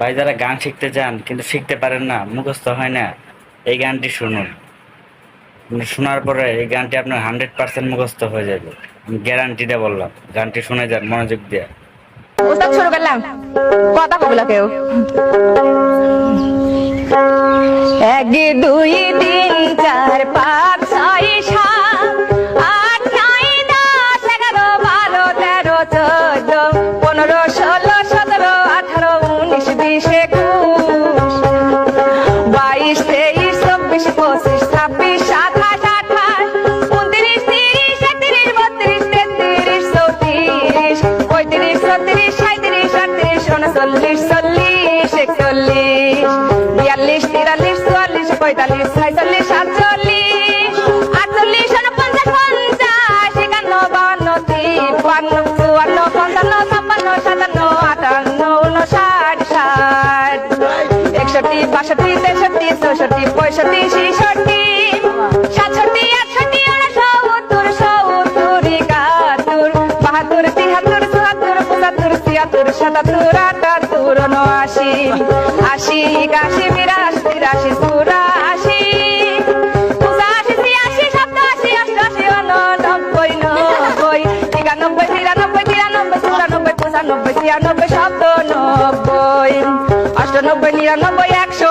ভাই যারা গান শিখতে চান কিন্তু শিখতে পারেন না, মুখস্থ হয় না, এই গানটি শুনুন। শোনার পরে এই গানটি আপনার 100% মুখস্থ হয়ে যাবে, আমি গ্যারান্টিটা বললাম। গানটি শুনে যান মনোযোগ দিয়ে। ওস্তাদ শুরু করলাম, কথা কবলা কেউ। এক দুই তিন চার পাঁচ ছয় সাত আট নয় দশ এগারো বারো তেরো চোদ্দ পনেরো ষোলো সতেরো আঠারো উনিশ বিশ একুশ বাইশ তেইশ চব্বিশ পঁচিশ ছাব্বিশ সাতাশ আঠাশ উনত্রিশ তিরিশ একত্রিশ বত্রিশ তেত্রিশ চৌত্রিশ পঁয়ত্রিশ ছত্রিশ সাঁইত্রিশ আটত্রিশ উনচল্লিশ চল্লিশ একচল্লিশ বিয়াল্লিশ তিরাল্লিশ চুয়াল্লিশ পঁয়তাল্লিশ ছয়চল্লিশ সাতচল্লিশ আটচল্লিশ উনপঞ্চাশ পঞ্চাশ একান্ন বাউন্ন তিপ্পান্ন চুয়ান্ন পঞ্চান্ন ছাপ্পান্ন সাতান্ন আটান্ন উনষাট ষাট একষট্টি বাষট্টি তেষট্টি চৌষট্টি পঁয়ষট্টি ছেষট্টি সাতষট্টি আটষট্টি উনসত্তর সত্তর একাত্তর বাহাত্তর তিহাত্তর চুয়াত্তর পঁচাত্তর ছিয়াত্তর সাতাত্তর আটাত্তর উনআশি আশি একাশি বিরাশি তিরাশি চুরাশি পঁচাশি ছিয়াশি সপ্তাশি অষ্টাশি উননব্বই নব্বই একানব্বই তিরানব্বই তিরানব্বই চুরানব্বই পঁচানব্বই ছিয়ানব্বই সাতানব্বই অষ্টানব্বই নিরানব্বই একশো